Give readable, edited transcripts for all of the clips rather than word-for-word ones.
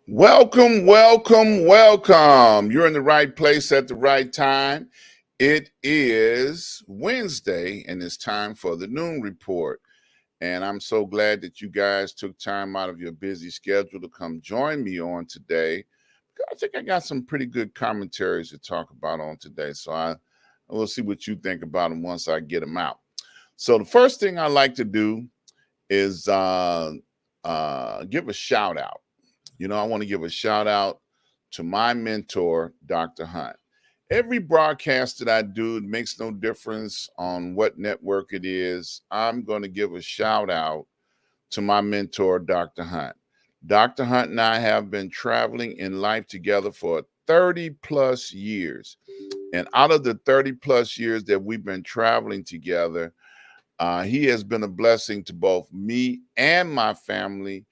Welcome, welcome, welcome. You're in the right place at the right time. It is Wednesday and it's time for the Noon Report. And I'm so glad that you guys took time out of your busy schedule to come join me on today. I think I got some pretty good commentaries to talk about on today. So I will see what you think about them once I get them out. So the first thing I like to do is give a shout out. I want to give a shout out to my mentor, Dr. Hunt. Every broadcast that I do, it makes no difference on what network it is. I'm going to give a shout out to my mentor, Dr. Hunt. Dr. Hunt and I have been traveling in life together for 30 plus years. And out of the 30 plus years that we've been traveling together, he has been a blessing to both me and my family,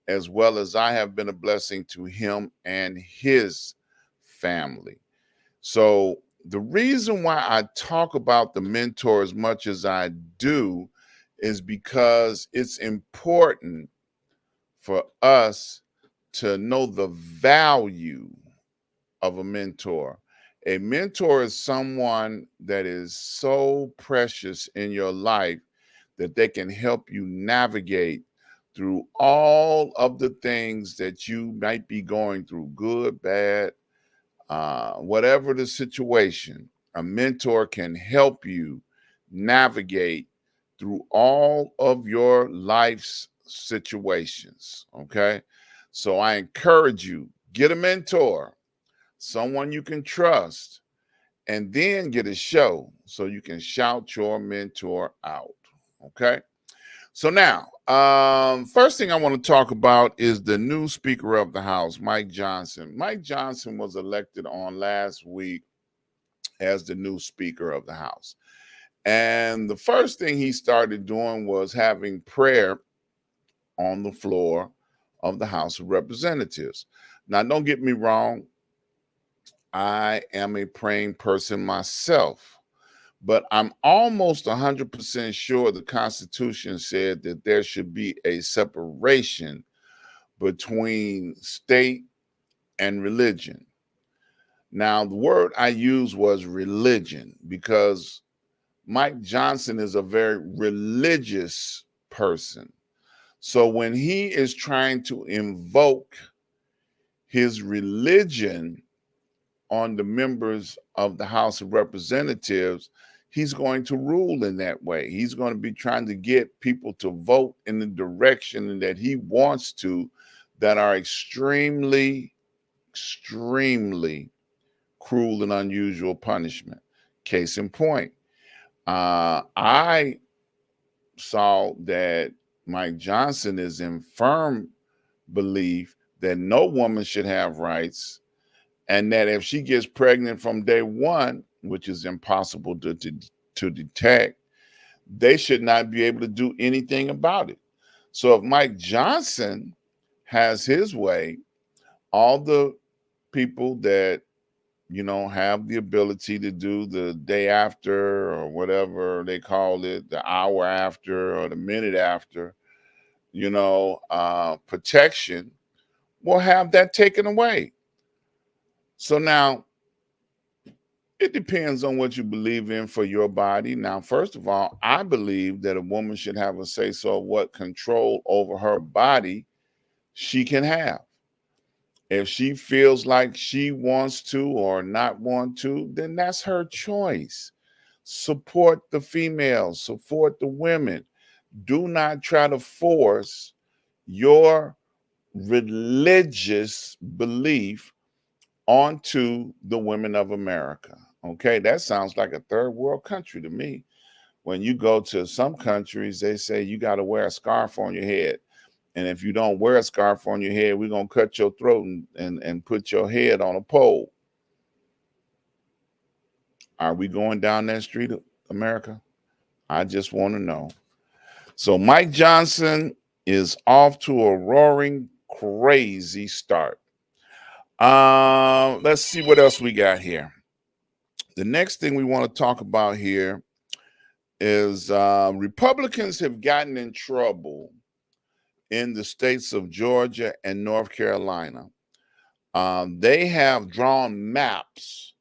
as well as I have been a blessing to him and his family. So the reason why I talk about the mentor as much as I do is because it's important for us to know the value of a mentor. A mentor is someone that is so precious in your life that they can help you navigate through all of the things that you might be going through, good, bad, whatever the situation. A mentor can help you navigate through all of your life's situations. Okay. So I encourage you, get a mentor, someone you can trust, and then get a show so you can shout your mentor out. Okay. So now, first thing I want to talk about is the new Speaker of the House, Mike Johnson. Mike Johnson was elected on last week as the new Speaker of the House. And the first thing he started doing was having prayer on the floor of the House of Representatives. Now, don't get me wrong, I am a praying person myself. But I'm almost 100% sure the Constitution said that there should be a separation between state and religion. Now, the word I used was religion because Mike Johnson is a very religious person. So when he is trying to invoke his religion on the members of the House of Representatives, he's going to rule in that way. He's going to be trying to get people to vote in the direction that he wants to, that are extremely, extremely cruel and unusual punishment. Case in point, I saw that Mike Johnson is in firm belief that no woman should have rights, and that if she gets pregnant from day one, which is impossible to detect, they should not be able to do anything about it. So if Mike Johnson has his way, all the people that have the ability to do the day after or whatever they call it, the hour after or the minute after, protection, will have that taken away. So now it depends on what you believe in for your body. Now, first of all, I believe that a woman should have a say so of what control over her body she can have. If she feels like she wants to or not want to, then that's her choice. Support the females, support the women. Do not try to force your religious belief onto the women of America. Okay, that sounds like a third world country to me. When you go to some countries, they say you got to wear a scarf on your head. And if you don't wear a scarf on your head, we're going to cut your throat and put your head on a pole. Are we going down that street, America? I just want to know. So Mike Johnson is off to a roaring, crazy start. Let's see what else we got here. The next thing we want to talk about here is Republicans have gotten in trouble in the states of Georgia and North Carolina. They have drawn maps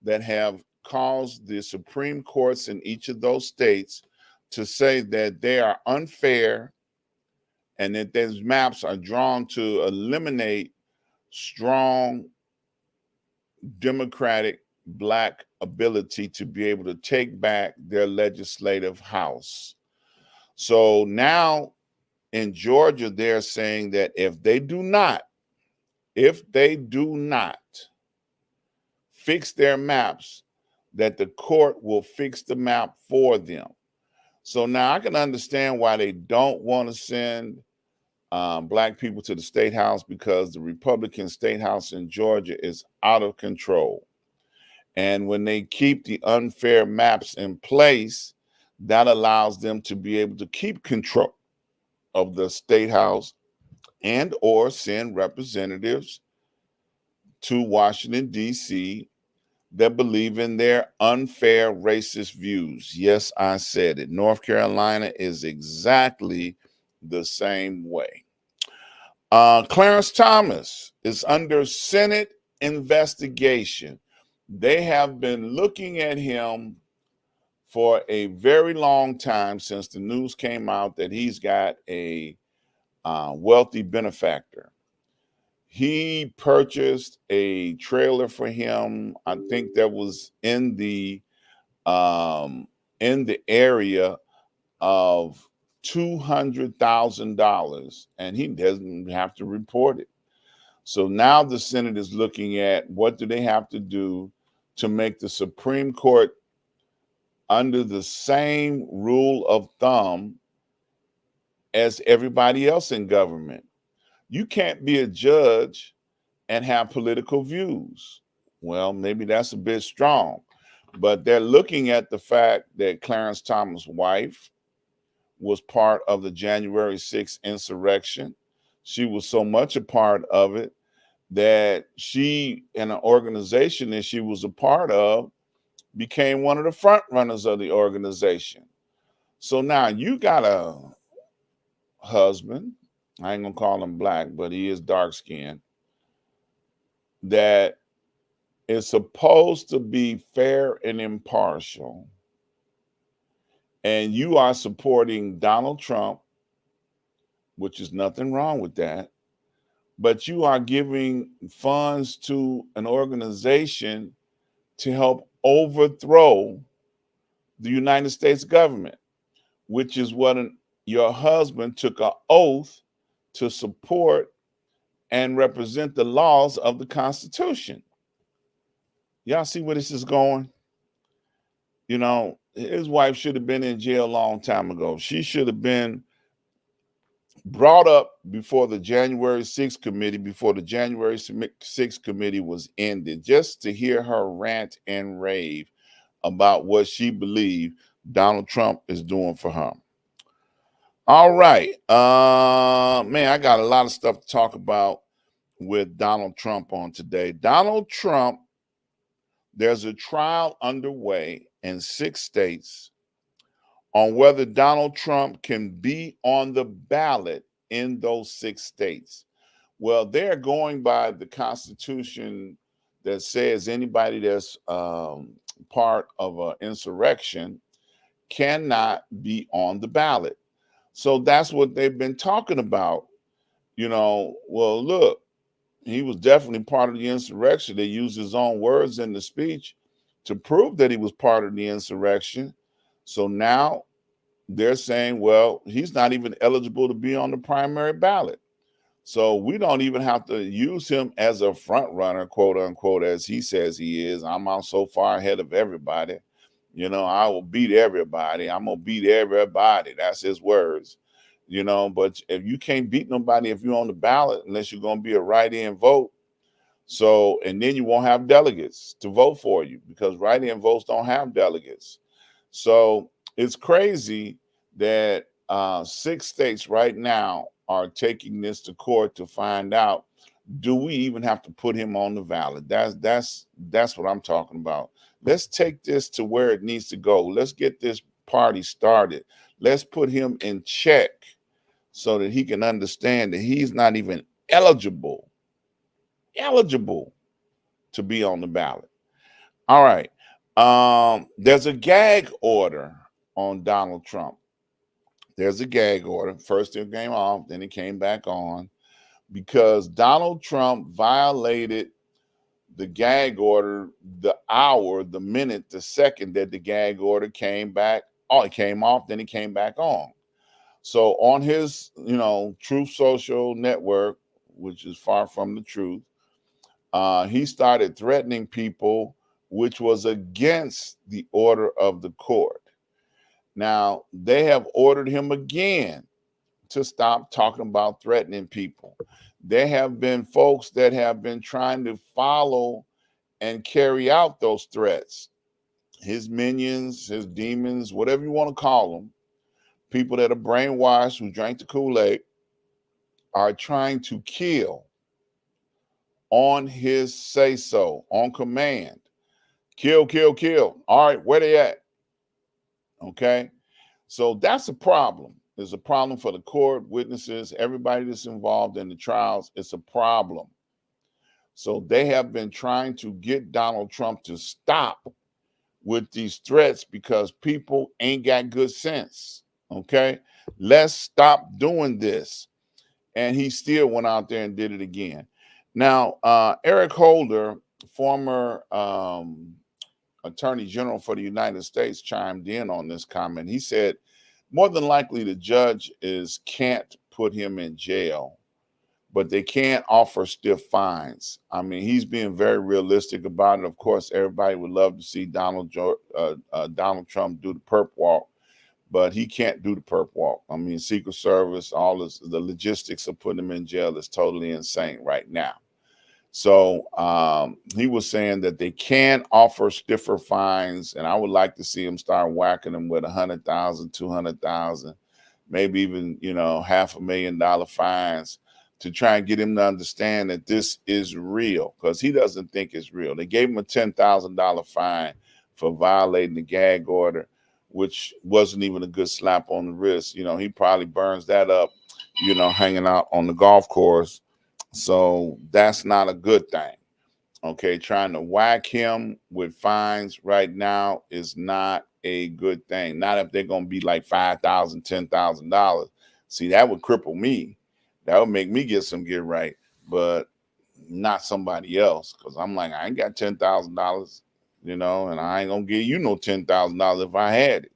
that have caused the Supreme Courts in each of those states to say that they are unfair and that those maps are drawn to eliminate strong Democratic Black ability to be able to take back their legislative house. So now in Georgia, they're saying that if they do not fix their maps, that the court will fix the map for them. So now I can understand why they don't want to send Black people to the state house, because the Republican state house in Georgia is out of control. And when they keep the unfair maps in place, that allows them to be able to keep control of the state house and or send representatives to Washington, D.C. that believe in their unfair racist views. Yes, I said it. North Carolina is exactly the same way. Clarence Thomas is under Senate investigation. They have been looking at him for a very long time, since the news came out that he's got a wealthy benefactor. He purchased a trailer for him, I think that was in the area of $200,000, and he doesn't have to report it. So now the Senate is looking at what do they have to do to make the Supreme Court under the same rule of thumb as everybody else in government. You can't be a judge and have political views. Well, maybe that's a bit strong, but they're looking at the fact that Clarence Thomas' wife was part of the January 6th insurrection. She was so much a part of it that she and an organization that she was a part of became one of the front runners of the organization. So now you got a husband, I ain't gonna call him Black, but he is dark skinned, that is supposed to be fair and impartial, and you are supporting Donald Trump, which is nothing wrong with that, but you are giving funds to an organization to help overthrow the United States government, which is what your husband took an oath to support and represent the laws of the Constitution. Y'all see where this is going? You know, his wife should have been in jail a long time ago. She should have been brought up before the January 6th committee, before the January 6th committee was ended, just to hear her rant and rave about what she believed Donald Trump is doing for her. All right. Man, I got a lot of stuff to talk about with Donald Trump on today. Donald Trump, there's a trial underway in 6 states on whether Donald Trump can be on the ballot in those 6 states. Well, they're going by the Constitution that says anybody that's part of an insurrection cannot be on the ballot. So that's what they've been talking about. You know, well, look, he was definitely part of the insurrection. They used his own words in the speech to prove that he was part of the insurrection. So now they're saying, well, he's not even eligible to be on the primary ballot. So we don't even have to use him as a front runner, quote unquote, as he says he is. I'm out so far ahead of everybody. You know, I will beat everybody. I'm going to beat everybody. That's his words. You know, but if you can't beat nobody if you're on the ballot, unless you're going to be a write-in vote. So, and then you won't have delegates to vote for you, because write-in votes don't have delegates. So it's crazy that 6 states right now are taking this to court to find out, do we even have to put him on the ballot? That's what I'm talking about. Let's take this to where it needs to go. Let's get this party started. Let's put him in check so that he can understand that he's not even eligible eligible to be on the ballot. All right. There's a gag order on Donald Trump. There's a gag order. First it came off, then it came back on because Donald Trump violated the gag order, the hour, the minute, the second that the gag order came back. Oh, it came off, then it came back on. So on his, Truth Social network, which is far from the truth, he started threatening people, which was against the order of the court. Now, they have ordered him again to stop talking about threatening people. There have been folks that have been trying to follow and carry out those threats. His minions, his demons, whatever you want to call them, people that are brainwashed who drank the Kool-Aid, are trying to kill on his say-so, on command. Kill, kill, kill. All right, where they at? Okay? So that's a problem. It's a problem for the court, witnesses, everybody that's involved in the trials. It's a problem. So they have been trying to get Donald Trump to stop with these threats because people ain't got good sense. Okay? Let's stop doing this. And he still went out there and did it again. Now, Eric Holder, former Attorney General for the United States, chimed in on this comment. He said, more than likely the judge can't put him in jail, but they can't offer stiff fines. I mean, he's being very realistic about it. Of course, everybody would love to see Donald Trump do the perp walk, but he can't do the perp walk. I mean, Secret Service, all this, the logistics of putting him in jail is totally insane right now. So he was saying that they can offer stiffer fines, and I would like to see him start whacking them with 100,000, 200,000, maybe even, $500,000 fines to try and get him to understand that this is real, because he doesn't think it's real. They gave him a $10,000 fine for violating the gag order, which wasn't even a good slap on the wrist. He probably burns that up, hanging out on the golf course. So that's not a good thing. Okay, trying to whack him with fines right now is not a good thing. Not if they're going to be like $5,000, $10,000. See, that would cripple me. That would make me get some get right, but not somebody else, because I'm like, I ain't got $10,000, and I ain't going to give you no $10,000 if I had it.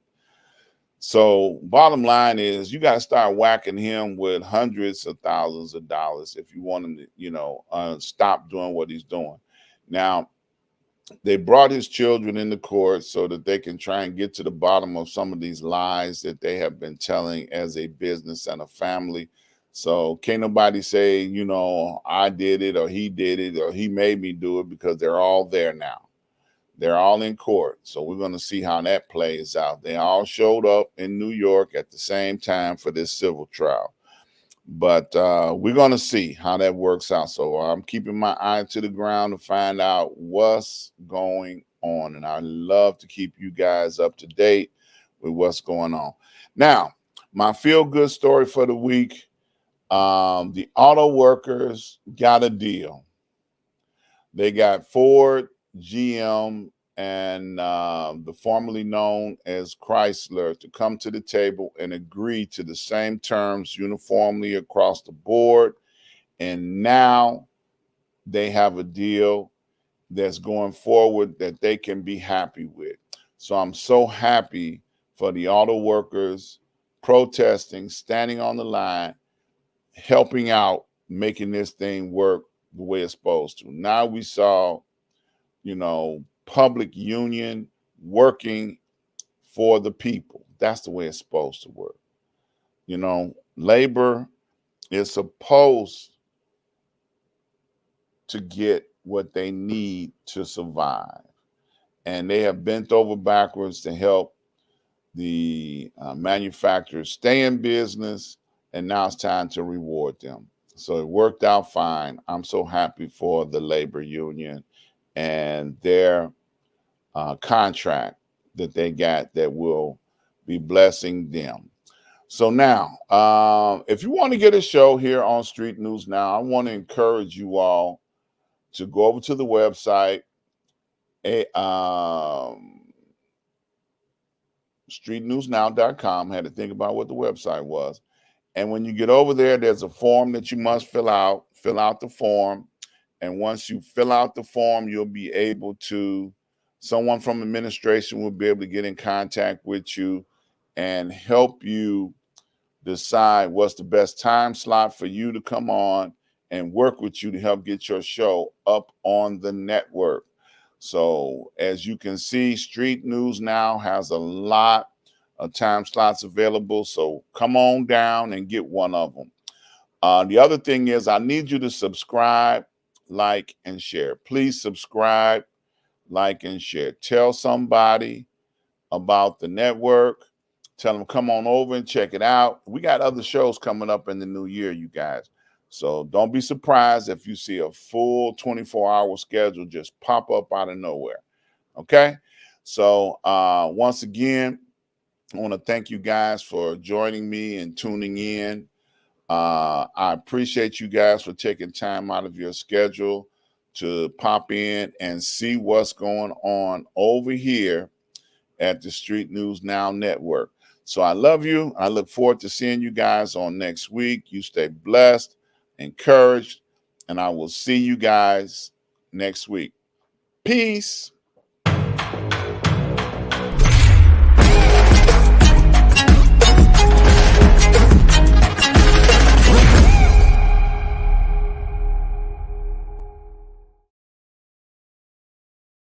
So bottom line is, you got to start whacking him with hundreds of thousands of dollars if you want him to, stop doing what he's doing. Now, they brought his children into court so that they can try and get to the bottom of some of these lies that they have been telling as a business and a family. So can't nobody say, I did it, or he did it, or he made me do it, because they're all there now. They're all in court. So we're going to see how that plays out. They all showed up in New York at the same time for this civil trial. But we're going to see how that works out. So I'm keeping my eye to the ground to find out what's going on. And I love to keep you guys up to date with what's going on. Now, my feel-good story for the week, the auto workers got a deal. They got Ford, GM, and the formerly known as Chrysler to come to the table and agree to the same terms uniformly across the board. And now they have a deal that's going forward that they can be happy with. So I'm so happy for the auto workers protesting, standing on the line, helping out, making this thing work the way it's supposed to. Now we saw, public union working for the people. That's the way it's supposed to work. Labor is supposed to get what they need to survive. And they have bent over backwards to help the manufacturers stay in business. And now it's time to reward them. So it worked out fine. I'm so happy for the labor union and their contract that they got that will be blessing them. So now, if you want to get a show here on Street News Now, I want to encourage you all to go over to the website, streetnewsnow.com. I had to think about what the website was. And when you get over there, there's a form that you must fill out. Fill out the form. And once you fill out the form, you'll be able to, someone from administration will be able to get in contact with you and help you decide what's the best time slot for you to come on and work with you to help get your show up on the network. So as you can see, Street News Now has a lot of time slots available. So come on down and get one of them. The other thing is I need you to subscribe, like, and share. Please subscribe, like, and share. Tell somebody about the network. Tell them come on over and check it out. We got other shows coming up in the new year, you guys. So don't be surprised if you see a full 24-hour schedule just pop up out of nowhere. Okay? So once again, I want to thank you guys for joining me and tuning in. I appreciate you guys for taking time out of your schedule to pop in and see what's going on over here at the Street News Now Network. So I love you. I look forward to seeing you guys on next week. You stay blessed, encouraged, and I will see you guys next week. Peace.